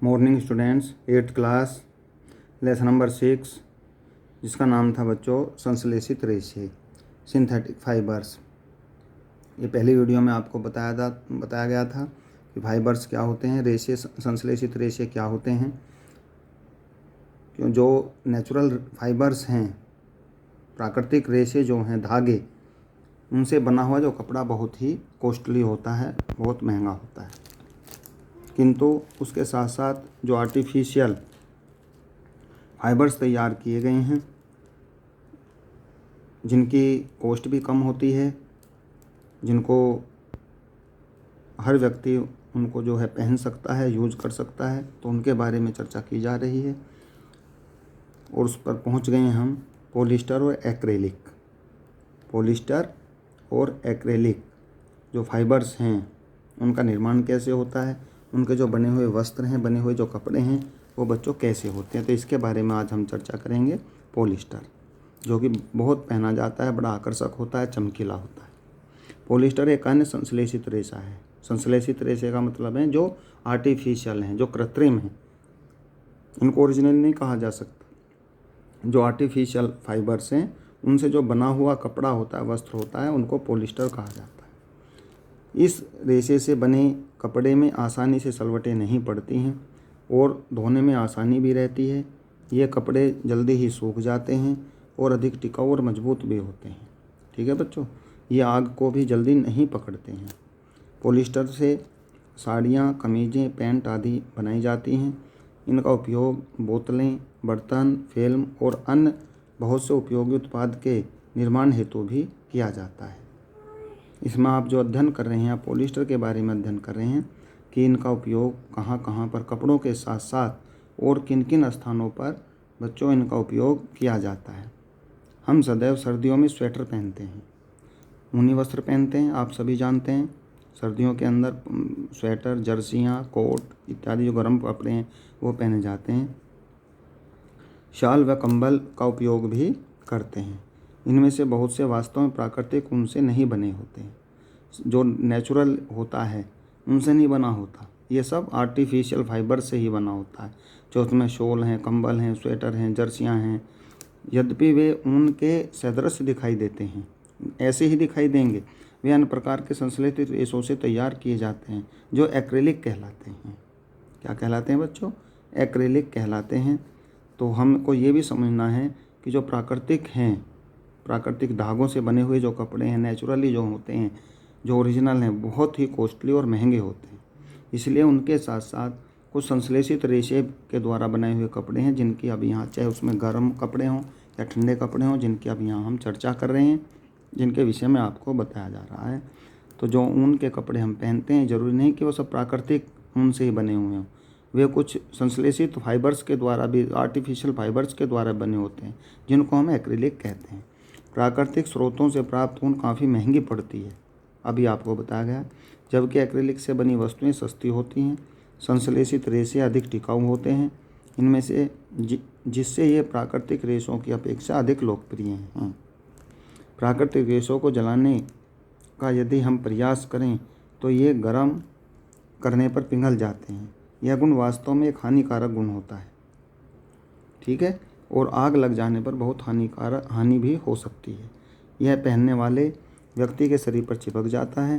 Morning students, 8th class, lesson number 6, जिसका नाम था बच्चों संश्लेषित रेशे, सिंथेटिक फाइबर्स। ये पहली वीडियो में आपको बताया गया था कि फाइबर्स क्या होते हैं, रेशे संश्लेषित रेशे क्या होते हैं। क्यों जो नेचुरल फाइबर्स हैं, प्राकृतिक रेशे जो हैं, धागे, उनसे बना हुआ जो कपड़ा बहुत ही कॉस्टली होता है, बहुत महंगा होता है। किंतु उसके साथ साथ जो आर्टिफिशियल फाइबर्स तैयार किए गए हैं, जिनकी कॉस्ट भी कम होती है, जिनको हर व्यक्ति उनको जो है पहन सकता है, यूज कर सकता है, तो उनके बारे में चर्चा की जा रही है। और उस पर पहुंच गए हैं हम पॉलिस्टर और एक्रेलिक। पॉलिस्टर और एक्रेलिक जो फाइबर्स हैं, उनका निर्माण कैसे होता है, उनके जो बने हुए वस्त्र हैं, बने हुए जो कपड़े हैं, वो बच्चों कैसे होते हैं, तो इसके बारे में आज हम चर्चा करेंगे। पॉलिस्टर जो कि बहुत पहना जाता है, बड़ा आकर्षक होता है, चमकीला होता है। पॉलिस्टर एक अन्य संश्लेषित रेशा है। संश्लेषित रेशे का मतलब है जो आर्टिफिशियल हैं, जो कृत्रिम हैं, इनको ओरिजिनल नहीं कहा जा सकता। जो आर्टिफिशियल फाइबर्स हैं, उनसे जो बना हुआ कपड़ा होता है, वस्त्र होता है, उनको पॉलिस्टर कहा जाता है। इस रेशे से बने कपड़े में आसानी से सलवटें नहीं पड़ती हैं और धोने में आसानी भी रहती है। ये कपड़े जल्दी ही सूख जाते हैं और अधिक टिकाऊ और मजबूत भी होते हैं। ठीक है बच्चों, ये आग को भी जल्दी नहीं पकड़ते हैं। पॉलिस्टर से साड़ियाँ, कमीज़ें, पैंट आदि बनाई जाती हैं। इनका उपयोग बोतलें, बर्तन, फिल्म और अन्य बहुत से उपयोगी उत्पाद के निर्माण हेतु भी किया जाता है। इसमें आप जो अध्ययन कर रहे हैं, आप पॉलिस्टर के बारे में अध्ययन कर रहे हैं कि इनका उपयोग कहाँ कहाँ पर कपड़ों के साथ साथ और किन किन स्थानों पर बच्चों इनका उपयोग किया जाता है। हम सदैव सर्दियों में स्वेटर पहनते हैं, ऊनी वस्त्र पहनते हैं, आप सभी जानते हैं। सर्दियों के अंदर स्वेटर, जर्सियाँ, कोट इत्यादि जो गर्म कपड़े हैं वो पहने जाते हैं। शाल व कंबल का उपयोग भी करते हैं। इनमें से बहुत से वास्तव में प्राकृतिक ऊन से नहीं बने होते हैं, जो नेचुरल होता है उनसे नहीं बना होता। ये सब आर्टिफिशियल फाइबर से ही बना होता है। जो उसमें शॉल हैं, कंबल हैं, स्वेटर हैं, जर्सियाँ हैं, यद्यपि वे ऊन के सदृश दिखाई देते हैं, ऐसे ही दिखाई देंगे, वे अन्य प्रकार के संश्लेषित रेशों से तैयार किए जाते हैं, जो एक्रेलिक कहलाते हैं। क्या कहलाते हैं बच्चों? एक्रेलिक कहलाते हैं। तो हमको ये भी समझना है कि जो प्राकृतिक हैं, प्राकृतिक धागों से बने हुए जो कपड़े हैं, नेचुरली जो होते हैं, जो ओरिजिनल हैं, बहुत ही कॉस्टली और महंगे होते हैं। इसलिए उनके साथ साथ कुछ संश्लेषित रेशे के द्वारा बनाए हुए कपड़े हैं, जिनकी अब यहाँ, चाहे उसमें गर्म कपड़े हों या ठंडे कपड़े हों, जिनकी अब यहाँ हम चर्चा कर रहे हैं, जिनके विषय में आपको बताया जा रहा है। तो जो ऊन के कपड़े हम पहनते हैं, ज़रूरी नहीं कि वो सब प्राकृतिक ऊन से ही बने हुए हों। वे कुछ संश्लेषित फाइबर्स के द्वारा भी, आर्टिफिशियल फाइबर्स के द्वारा बने होते हैं, जिनको हम एक्रिलिक कहते हैं। प्राकृतिक स्रोतों से प्राप्त ऊन काफ़ी महंगी पड़ती है, अभी आपको बताया गया, जबकि एक्रिलिक से बनी वस्तुएं सस्ती होती हैं। संश्लेषित रेशे अधिक टिकाऊ होते हैं इनमें से, जिससे ये प्राकृतिक रेशों की अपेक्षा अधिक लोकप्रिय हैं। प्राकृतिक रेशों को जलाने का यदि हम प्रयास करें तो ये गर्म करने पर पिघल जाते हैं। यह गुण वास्तव में एक हानिकारक गुण होता है, ठीक है, और आग लग जाने पर बहुत हानि भी हो सकती है। यह पहनने वाले व्यक्ति के शरीर पर चिपक जाता है।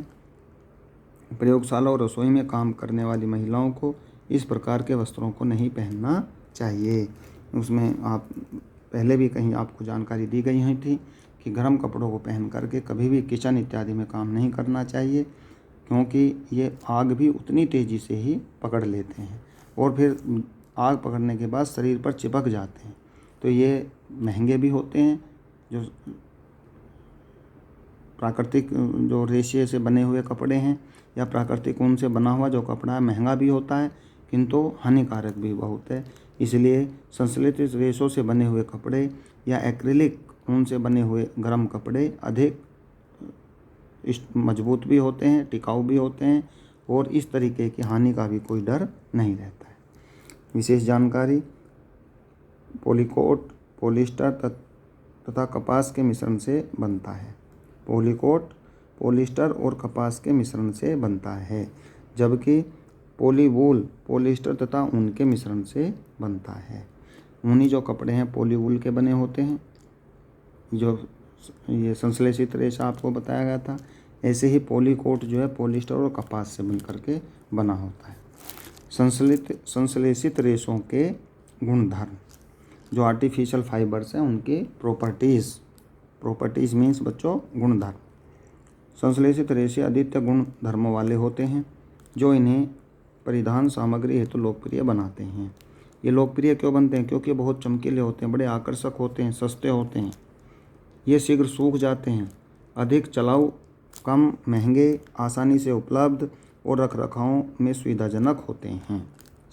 प्रयोगशाला और रसोई में काम करने वाली महिलाओं को इस प्रकार के वस्त्रों को नहीं पहनना चाहिए। उसमें आप पहले भी कहीं आपको जानकारी दी गई हुई थी कि गर्म कपड़ों को पहन करके कभी भी किचन इत्यादि में काम नहीं करना चाहिए, क्योंकि ये आग भी उतनी तेज़ी से ही पकड़ लेते हैं और फिर आग पकड़ने के बाद शरीर पर चिपक जाते हैं। तो ये महंगे भी होते हैं। जो प्राकृतिक जो रेशे से बने हुए कपड़े हैं या प्राकृतिक ऊन से बना हुआ जो कपड़ा है, महंगा भी होता है, किंतु हानिकारक भी बहुत है। इसलिए संश्लेषित रेशों से बने हुए कपड़े या एक्रिलिक ऊन से बने हुए गर्म कपड़े अधिक मजबूत भी होते हैं, टिकाऊ भी होते हैं और इस तरीके की हानि का भी कोई डर नहीं रहता है। विशेष जानकारी, पॉलीकोट पॉलिस्टर तथा कपास के मिश्रण से बनता है। पॉलीकोट पॉलिस्टर और कपास के मिश्रण से बनता है, जबकि पॉलीवूल पॉलिएस्टर तथा ऊन के मिश्रण से बनता है। ऊनी जो कपड़े हैं पॉलीवूल के बने होते हैं, जो ये संश्लेषित रेशा आपको बताया गया था। ऐसे ही पॉलीकोट जो है पॉलिएस्टर और कपास से बन करके बना होता है। संश्लेषित रेशों के गुणधर्म, जो आर्टिफिशियल फाइबर्स हैं उनके प्रॉपर्टीज़ मीन्स बच्चों गुणधर्म। संश्लेषित रेशे अद्वितीय गुण धर्मों वाले होते हैं जो इन्हें परिधान सामग्री हेतु लोकप्रिय बनाते हैं। ये लोकप्रिय क्यों बनते हैं? क्योंकि बहुत चमकीले होते हैं, बड़े आकर्षक होते हैं, सस्ते होते हैं, ये शीघ्र सूख जाते हैं, अधिक चलाऊ, कम महंगे, आसानी से उपलब्ध और रखरखाव में सुविधाजनक होते हैं।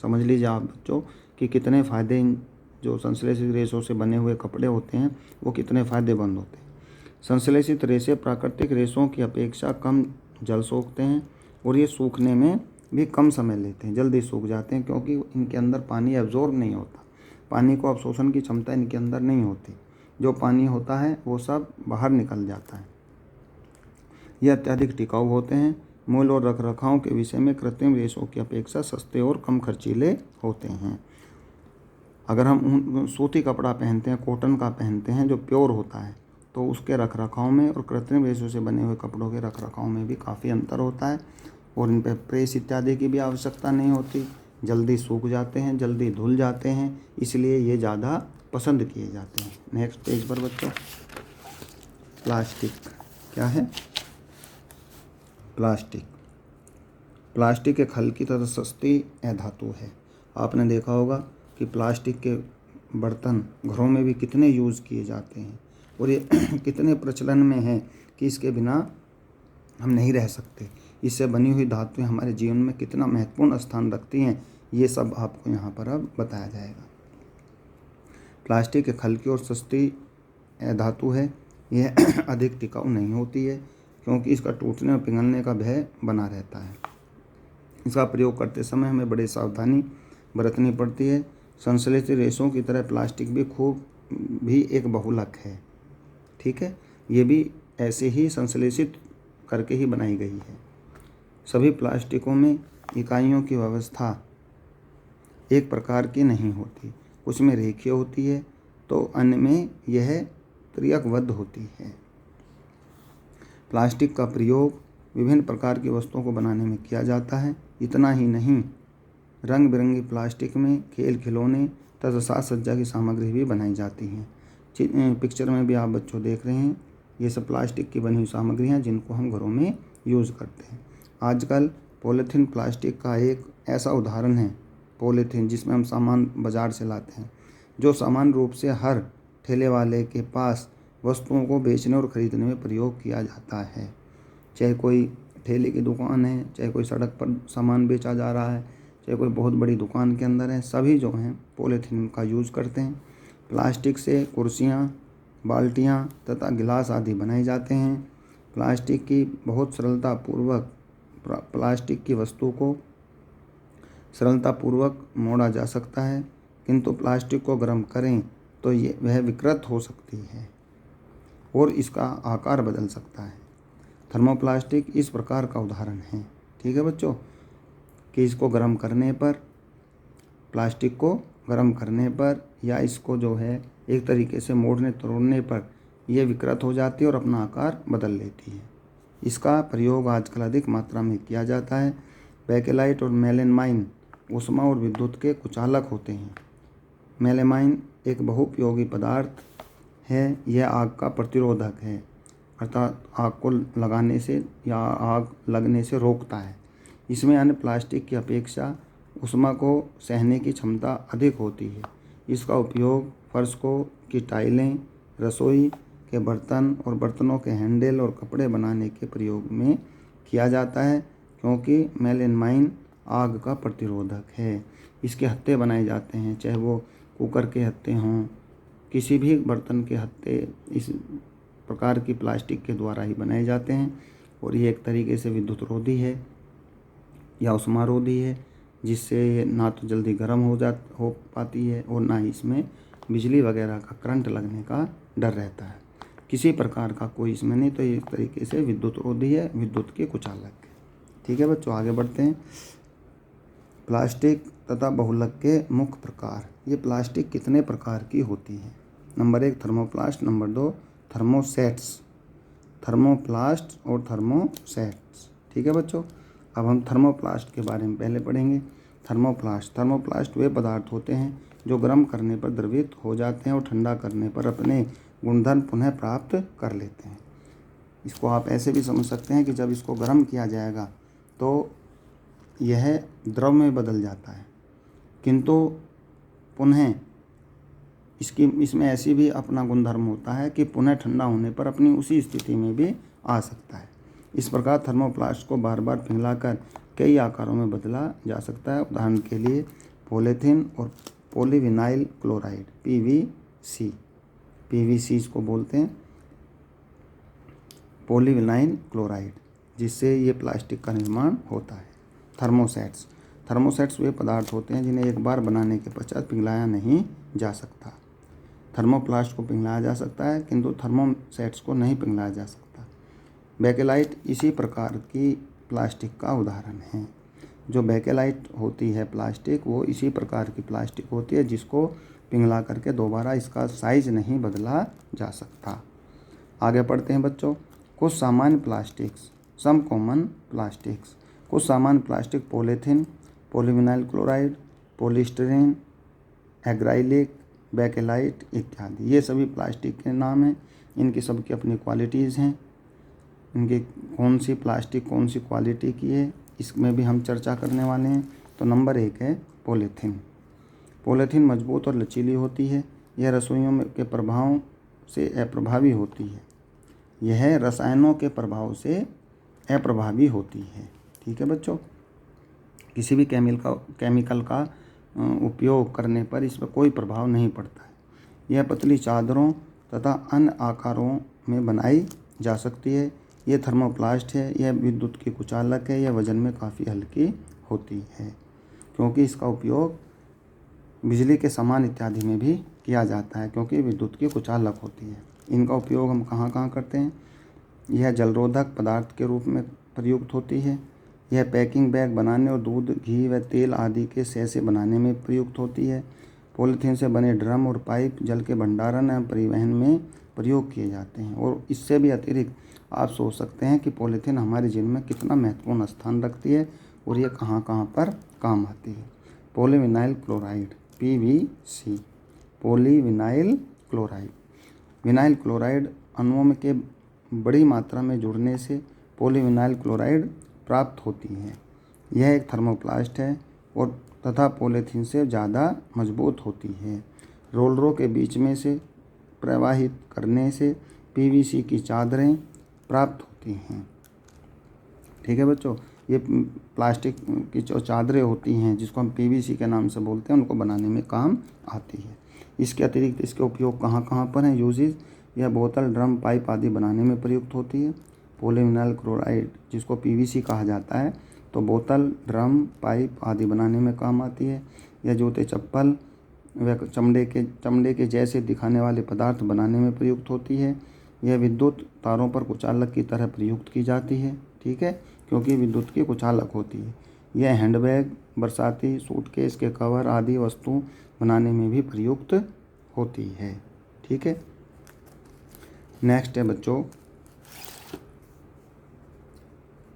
समझ लीजिए आप बच्चों कि कितने फ़ायदे जो संश्लेषित रेशों से बने हुए कपड़े होते हैं वो कितने फ़ायदेमंद होते हैं। संश्लेषित रेशे प्राकृतिक रेशों की अपेक्षा कम जल सोखते हैं और ये सूखने में भी कम समय लेते हैं, जल्दी सूख जाते हैं क्योंकि इनके अंदर पानी एब्जॉर्ब नहीं होता, पानी को अवशोषण की क्षमता इनके अंदर नहीं होती, जो पानी होता है वो सब बाहर निकल जाता है। ये अत्यधिक टिकाऊ होते हैं, मूल्य और रखरखाव के विषय में कृत्रिम रेशों की अपेक्षा सस्ते और कम खर्चीले होते हैं। अगर हम सूती कपड़ा पहनते हैं, कॉटन का पहनते हैं जो प्योर होता है, तो उसके रखरखाव में और कृत्रिम रेशों से बने हुए कपड़ों के रखरखाव में भी काफ़ी अंतर होता है और इन पर प्रेस इत्यादि की भी आवश्यकता नहीं होती, जल्दी सूख जाते हैं, जल्दी धुल जाते हैं, इसलिए ये ज़्यादा पसंद किए जाते हैं। नेक्स्ट पेज पर बच्चों, प्लास्टिक क्या है? प्लास्टिक एक हल्की तथा सस्ती अधातु है। आपने देखा होगा कि प्लास्टिक के बर्तन घरों में भी कितने यूज़ किए जाते हैं और ये कितने प्रचलन में है कि इसके बिना हम नहीं रह सकते। इससे बनी हुई धातुएं हमारे जीवन में कितना महत्वपूर्ण स्थान रखती हैं, ये सब आपको यहाँ पर अब बताया जाएगा। प्लास्टिक एक हल्की और सस्ती धातु है। यह अधिक टिकाऊ नहीं होती है क्योंकि इसका टूटने और पिघलने का भय बना रहता है। इसका प्रयोग करते समय हमें बड़ी सावधानी बरतनी पड़ती है। संश्लेषित रेशों की तरह प्लास्टिक भी एक बहुलक है, ठीक है, ये भी ऐसे ही संश्लेषित करके ही बनाई गई है। सभी प्लास्टिकों में इकाइयों की व्यवस्था एक प्रकार की नहीं होती, कुछ में रेखीय होती है तो अन्य में यह त्रिकबद्ध होती है। प्लास्टिक का प्रयोग विभिन्न प्रकार की वस्तुओं को बनाने में किया जाता है। इतना ही नहीं, रंग बिरंगी प्लास्टिक में खेल खिलौने तथा साज सज्जा की सामग्री भी बनाई जाती हैं। पिक्चर में भी आप बच्चों देख रहे हैं, ये सब प्लास्टिक की बनी हुई सामग्री हैं जिनको हम घरों में यूज़ करते हैं। आजकल पॉलीथीन प्लास्टिक का एक ऐसा उदाहरण है, पॉलीथीन जिसमें हम सामान बाज़ार से लाते हैं, जो सामान्य रूप से हर ठेले वाले के पास वस्तुओं को बेचने और ख़रीदने में प्रयोग किया जाता है। चाहे कोई ठेले की दुकान है, चाहे कोई सड़क पर सामान बेचा जा रहा है, चाहे कोई बहुत बड़ी दुकान के अंदर है, सभी जो हैं पॉलीथीन का यूज़ करते हैं। प्लास्टिक से कुर्सियाँ, बाल्टियाँ तथा गिलास आदि बनाए जाते हैं। प्लास्टिक की वस्तु को सरलतापूर्वक मोड़ा जा सकता है, किंतु प्लास्टिक को गर्म करें तो वह विकृत हो सकती है और इसका आकार बदल सकता है। थर्मोप्लास्टिक इस प्रकार का उदाहरण है, ठीक है बच्चों, कि इसको गर्म करने पर, प्लास्टिक को गर्म करने पर या इसको जो है एक तरीके से मोड़ने तोड़ने पर यह विकृत हो जाती है और अपना आकार बदल लेती है। इसका प्रयोग आजकल अधिक मात्रा में किया जाता है। बेकेलाइट और मेलामाइन ऊष्मा और विद्युत के कुचालक होते हैं। मेलामाइन एक बहुउपयोगी पदार्थ है, यह आग का प्रतिरोधक है, अर्थात आग को लगाने से या आग लगने से रोकता है। इसमें अन्य प्लास्टिक की अपेक्षा ऊष्मा को सहने की क्षमता अधिक होती है। इसका उपयोग फर्श की टाइलें, रसोई के बर्तन और बर्तनों के हैंडल और कपड़े बनाने के प्रयोग में किया जाता है क्योंकि मेलामाइन आग का प्रतिरोधक है। इसके हत्थे बनाए जाते हैं, चाहे वो कुकर के हत्थे हों, किसी भी बर्तन के हत्थे इस प्रकार की प्लास्टिक के द्वारा ही बनाए जाते हैं और ये एक तरीके से विद्युत रोधी है या ऊष्मारोधी है, जिससे ये ना तो जल्दी गर्म हो पाती है और ना ही इसमें बिजली वगैरह का करंट लगने का डर रहता है। किसी प्रकार का कोई इसमें नहीं, तो ये एक तरीके से विद्युत रोधी है, विद्युत के कुचालक है। ठीक है बच्चों, आगे बढ़ते हैं। प्लास्टिक तथा बहुलक के मुख्य प्रकार। ये प्लास्टिक कितने प्रकार की होती है? Number 1 thermoplast, number 2 थर्मोसेट्स। थर्मोप्लास्ट और थर्मोसेट्स। ठीक है बच्चों, अब हम थर्मोप्लास्ट के बारे में पहले पढ़ेंगे। थर्मोप्लास्ट वे पदार्थ होते हैं जो गर्म करने पर द्रवित हो जाते हैं और ठंडा करने पर अपने गुणधर्म पुनः प्राप्त कर लेते हैं। इसको आप ऐसे भी समझ सकते हैं कि जब इसको गर्म किया जाएगा तो यह द्रव में बदल जाता है, किंतु पुनः इसमें ऐसी भी अपना गुणधर्म होता है कि पुनः ठंडा होने पर अपनी उसी स्थिति में भी आ सकता है। इस प्रकार थर्मोप्लास्ट को बार बार पिघलाकर कई आकारों में बदला जा सकता है। उदाहरण के लिए पॉलीथीन और पॉलीविनाइल क्लोराइड, पीवीसी इसको बोलते हैं, पॉलीविनाइल क्लोराइड, जिससे ये प्लास्टिक का निर्माण होता है। थर्मोसेट्स वे पदार्थ होते हैं जिन्हें एक बार बनाने के पश्चात पिघलाया नहीं जा सकता। थर्मोप्लास्ट को पिघलाया जा सकता है किंतु थर्मोसेट्स को नहीं पिघलाया जा सकता। बेकेलाइट इसी प्रकार की प्लास्टिक का उदाहरण है। जो बेकेलाइट होती है प्लास्टिक, वो इसी प्रकार की प्लास्टिक होती है जिसको पिघला करके दोबारा इसका साइज नहीं बदला जा सकता। आगे पढ़ते हैं बच्चों। कुछ सामान्य प्लास्टिक्स, सम कॉमन प्लास्टिक्स। कुछ सामान्य plastic polythene, polyvinyl chloride, polystyrene, acrylic, bakelite इत्यादि। ये सभी प्लास्टिक के नाम हैं। इनकी सबकी अपनी क्वालिटीज़ हैं। इनकी कौन सी प्लास्टिक कौन सी क्वालिटी की है, इसमें भी हम चर्चा करने वाले हैं। तो नंबर 1 है पॉलीथीन। पॉलीथीन मजबूत और लचीली होती है। यह रसोइयों के प्रभाव से अप्रभावी होती है। यह रसायनों के प्रभाव से अप्रभावी होती है। ठीक है बच्चों, किसी भी केमिकल का उपयोग करने पर इस पर कोई प्रभाव नहीं पड़ता है। यह पतली चादरों तथा अन्य आकारों में बनाई जा सकती है। यह थर्मोप्लास्ट है। यह विद्युत की कुचालक है। यह वजन में काफ़ी हल्की होती है क्योंकि इसका उपयोग बिजली के सामान इत्यादि में भी किया जाता है, क्योंकि विद्युत की कुचालक होती है। इनका उपयोग हम कहाँ कहाँ करते हैं? यह जलरोधक पदार्थ के रूप में प्रयुक्त होती है। यह पैकिंग बैग बनाने और दूध, घी व तेल आदि के सैसे बनाने में प्रयुक्त होती है। पॉलीथीन से बने ड्रम और पाइप जल के भंडारण एवं परिवहन में प्रयोग किए जाते हैं। और इससे भी अतिरिक्त आप सोच सकते हैं कि पॉलीथीन हमारे जीवन में कितना महत्वपूर्ण स्थान रखती है और ये कहाँ कहाँ पर काम आती है। Polyvinyl chloride, PVC, polyvinyl chloride. Vinyl chloride अणुओं के बड़ी मात्रा में जुड़ने से पॉलीविनाइल क्लोराइड प्राप्त होती है। यह एक थर्मोप्लास्ट है और तथा पॉलीथीन से ज़्यादा मजबूत होती है। रोलरों के बीच में से प्रवाहित करने से पीवीसी की चादरें प्राप्त होती हैं। ठीक है बच्चों, ये प्लास्टिक की जो चादरें होती हैं जिसको हम पीवीसी के नाम से बोलते हैं, उनको बनाने में काम आती है। इसके अतिरिक्त इसके उपयोग कहाँ कहाँ पर हैं यूजेज? यह बोतल, ड्रम, पाइप आदि बनाने में प्रयुक्त होती है। पॉलीविनाइल क्लोराइड जिसको पीवीसी कहा जाता है, तो बोतल, ड्रम, पाइप आदि बनाने में काम आती है। यह जूते, चप्पल व चमड़े के जैसे दिखाने वाले पदार्थ बनाने में प्रयुक्त होती है। यह विद्युत तारों पर कुचालक की तरह प्रयुक्त की जाती है। ठीक है, क्योंकि विद्युत की कुचालक होती है। यह हैंडबैग, बरसाती सूटकेस के कवर आदि वस्तु बनाने में भी प्रयुक्त होती है। ठीक है, नेक्स्ट है बच्चों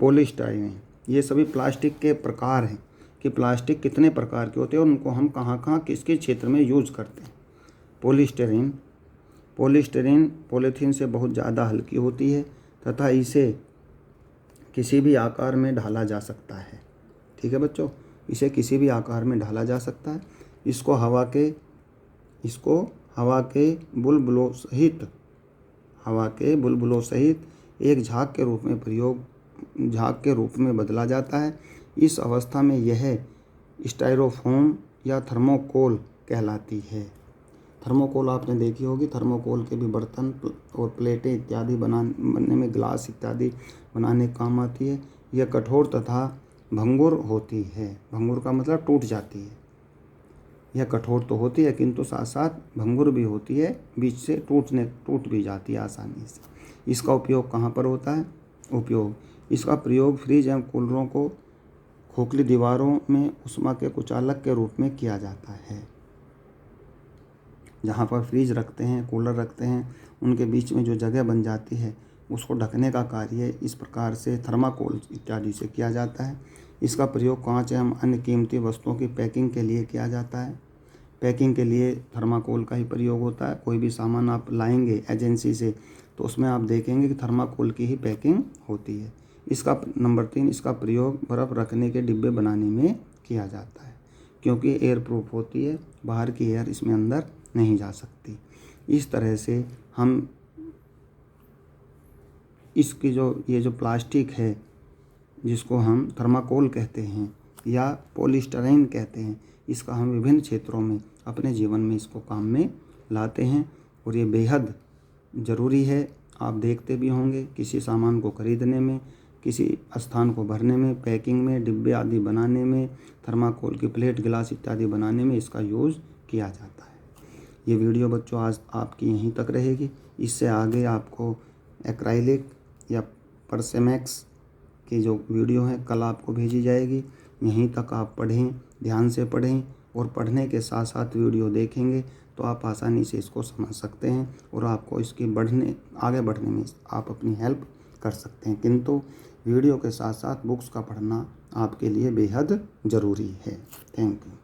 पॉलीस्टाइरीन। ये सभी प्लास्टिक के प्रकार हैं कि प्लास्टिक कितने प्रकार के होते हैं और उनको हम कहाँ कहाँ किस किस क्षेत्र में यूज करते हैं। पॉलीस्टाइरीन पॉलीथीन से बहुत ज़्यादा हल्की होती है तथा इसे किसी भी आकार में ढाला जा सकता है। ठीक है बच्चों, इसे किसी भी आकार में ढाला जा सकता है। इसको हवा के बुलबुलों सहित एक झाग के रूप में बदला जाता है। इस अवस्था में यह स्टाइरोफोम या थर्मोकोल कहलाती है। थर्मोकोल आपने देखी होगी। थर्मोकोल के भी बर्तन और प्लेटें इत्यादि बनने में, ग्लास इत्यादि बनाने काम आती है। यह कठोर तथा भंगुर होती है। भंगुर का मतलब टूट जाती है। यह कठोर तो होती है किंतु साथ साथ भंगुर भी होती है, बीच से टूट भी जाती है आसानी से। इसका उपयोग कहाँ पर होता है? इसका प्रयोग फ्रिज एवं कूलरों खोखली दीवारों में ऊष्मा के कुचालक के रूप में किया जाता है। जहाँ पर फ्रिज रखते हैं, कूलर रखते हैं, उनके बीच में जो जगह बन जाती है उसको ढकने का कार्य इस प्रकार से थर्माकोल इत्यादि से किया जाता है। इसका प्रयोग कांच एवं अन्य कीमती वस्तुओं की पैकिंग के लिए किया जाता है। पैकिंग के लिए थर्माकोल का ही प्रयोग होता है। कोई भी सामान आप लाएंगे एजेंसी से तो उसमें आप देखेंगे कि थर्माकोल की ही पैकिंग होती है। इसका नंबर 3, इसका प्रयोग बर्फ़ रखने के डिब्बे बनाने में किया जाता है, क्योंकि एयर प्रूफ होती है, बाहर की एयर इसमें अंदर नहीं जा सकती। इस तरह से हम इसकी ये जो प्लास्टिक है जिसको हम थर्माकोल कहते हैं या पॉलीस्टाइरीन कहते हैं, इसका हम विभिन्न क्षेत्रों में अपने जीवन में इसको काम में लाते हैं और ये बेहद ज़रूरी है। आप देखते भी होंगे किसी सामान को खरीदने में, किसी स्थान को भरने में, पैकिंग में, डिब्बे आदि बनाने में, थर्माकोल की प्लेट, गिलास इत्यादि बनाने में इसका यूज़ किया जाता है। ये वीडियो बच्चों आज आपकी यहीं तक रहेगी। इससे आगे आपको एक्राइलिक या परसेमैक्स की जो वीडियो है कल आपको भेजी जाएगी। यहीं तक आप पढ़ें, ध्यान से पढ़ें और पढ़ने के साथ साथ वीडियो देखेंगे तो आप आसानी से इसको समझ सकते हैं और आपको इसकी आगे बढ़ने में आप अपनी हेल्प कर सकते हैं। किंतु वीडियो के साथ साथ बुक्स का पढ़ना आपके लिए बेहद ज़रूरी है। Thank you.